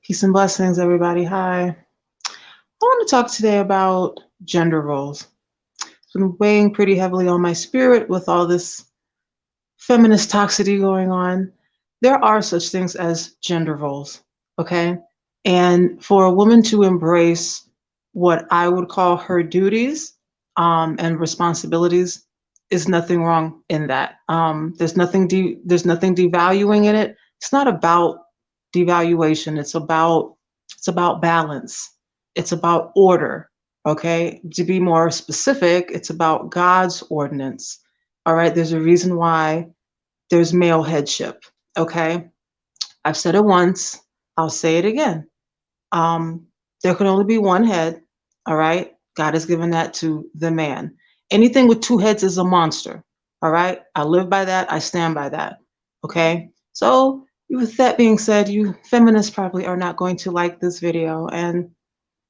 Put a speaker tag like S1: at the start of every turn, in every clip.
S1: Peace and blessings, everybody. Hi. I want to talk today about gender roles. It's been weighing pretty heavily on my spirit with all this feminist toxicity going on. There are such things as gender roles, okay? And for a woman to embrace what I would call her duties and responsibilities is nothing wrong in that. There's nothing devaluing in it. It's not about devaluation. It's about balance. It's about order. Okay. To be more specific, it's about God's ordinance. All right. There's a reason why there's male headship. Okay. I've said it once. I'll say it again. Um, there can only be one head. All right. God has given that to the man. Anything with two heads is a monster. All right. I live by that. I stand by that. Okay. So, with that being said, you feminists probably are not going to like this video. And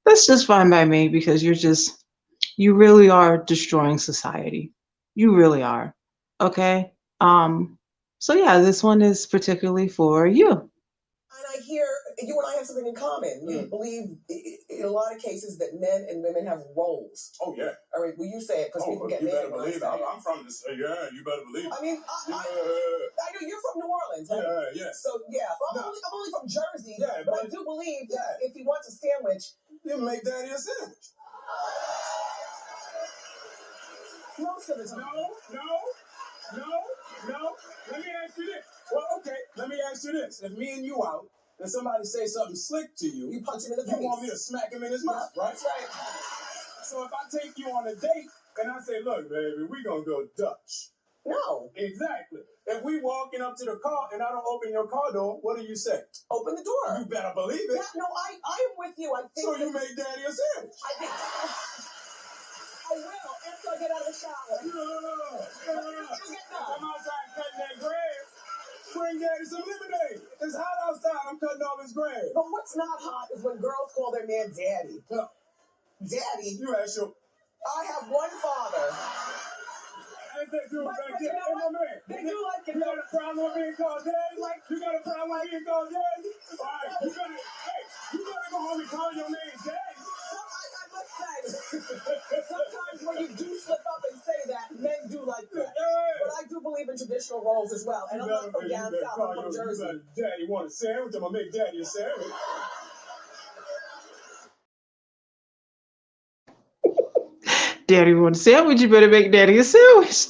S1: that's just fine by me because you really are destroying society. You really are. Okay. So yeah, this one is particularly for you.
S2: And I hear you and I have something in common. You believe in a lot of cases that men and women have roles.
S3: Oh, yeah.
S2: All right, will you say it? Because people get
S3: you
S2: mad
S3: better
S2: when I
S3: believe it.
S2: say it.
S3: I'm from this. Yeah, you better believe it.
S2: I mean, I know you're from New Orleans, right?
S3: Yeah.
S2: So, yeah, I'm only from Jersey,
S3: Yeah,
S2: but I do believe that if he wants a sandwich,
S3: you make daddy a sandwich.
S2: most of the time.
S3: No. Let me ask you this. Well, okay, let me ask you this. If me and you out, and somebody say something slick to you,
S2: You punch him in the face.
S3: you want me to smack him in his mouth, right?
S2: That's right.
S3: So if I take you on a date, and I say, look, baby, we gonna go Dutch.
S2: No.
S3: Exactly. If we walking up to the car and I don't open your car door, what do you say?
S2: Open the door.
S3: You better believe it.
S2: Yeah, no, I'm with you. I think
S3: So you make daddy a sandwich.
S2: I think I will after I get out of the shower.
S3: I'm outside cutting that grass. Bring daddy some lemonade. It's hot outside. I'm cutting all this grass.
S2: But what's not hot is when girls call their man daddy.
S3: No.
S2: Daddy.
S3: You ask your...
S2: I have one father.
S3: Ask that dude back there.
S2: You know
S3: Hey, my
S2: what?
S3: man.
S2: They do like it.
S3: You got a problem with being called daddy?
S2: Like-
S3: You got a problem with being called daddy? All right. You better go home and call your man daddy.
S2: I must say, sometimes when you do slip up and say that, men do like that. But I do believe in traditional roles as well. And I'm not from down south, I'm from Jersey.
S3: Daddy want a sandwich? I'm going to make daddy a sandwich.
S1: Daddy wants a sandwich, you better make daddy a sandwich.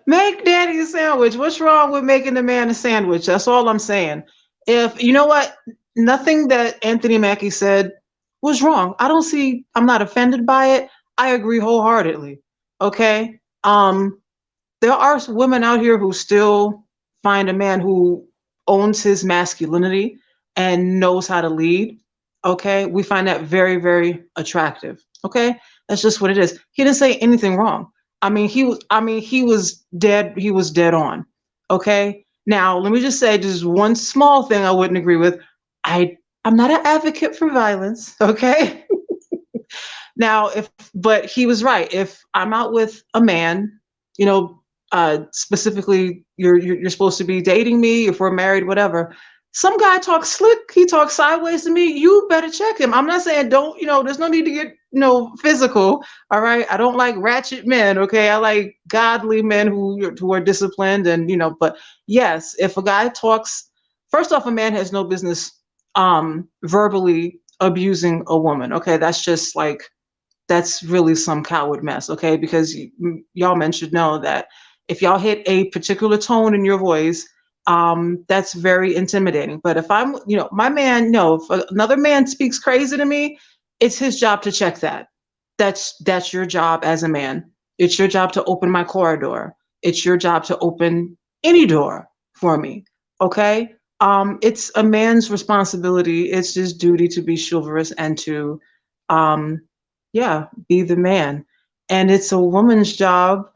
S1: Make daddy a sandwich. What's wrong with making the man a sandwich? That's all I'm saying. If you know what, nothing that Anthony Mackie said was wrong. I'm not offended by it. I agree wholeheartedly. Okay. There are women out here who still find a man who owns his masculinity and knows how to lead. Okay. We find that very, very attractive. Okay. That's just what it is. He didn't say anything wrong. He was dead on. Okay. Now, let me just say just one small thing I wouldn't agree with. I'm not an advocate for violence. Okay. Now, but he was right. If I'm out with a man, you know, specifically, you're supposed to be dating me. If we're married, whatever. Some guy talks slick. He talks sideways to me. You better check him. I'm not saying don't. There's no need to get physical. All right. I don't like ratchet men. Okay. I like godly men who are disciplined and But yes, if a guy talks, first off, a man has no business verbally abusing a woman. Okay, that's really some coward mess. Okay, because y'all men should know that if y'all hit a particular tone in your voice, that's very intimidating. But if I'm, my man, no, if another man speaks crazy to me, it's his job to check that. That's your job as a man. It's your job to open my corridor. It's your job to open any door for me. Okay. It's a man's responsibility. It's his duty to be chivalrous and to, be the man. And it's a woman's job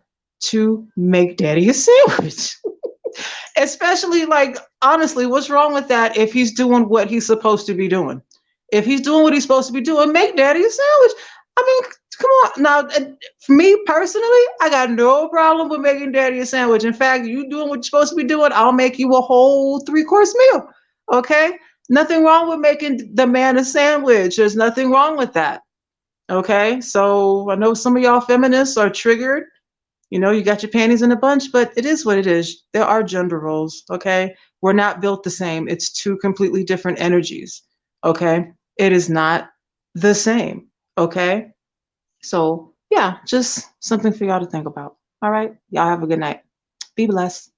S1: to make daddy a sandwich. Especially, like, honestly, what's wrong with that if he's doing what he's supposed to be doing? If he's doing what he's supposed to be doing, make daddy a sandwich. I mean, come on. Now, for me personally, I got no problem with making daddy a sandwich. In fact, you doing what you're supposed to be doing, I'll make you a whole 3-course meal. Okay? Nothing wrong with making the man a sandwich. There's nothing wrong with that. Okay. So I know some of y'all feminists are triggered. You know, you got your panties in a bunch, but it is what it is. There are gender roles. Okay. We're not built the same. It's two completely different energies. Okay. It is not the same. Okay. So, yeah, just something for y'all to think about. All right. Y'all have a good night. Be blessed.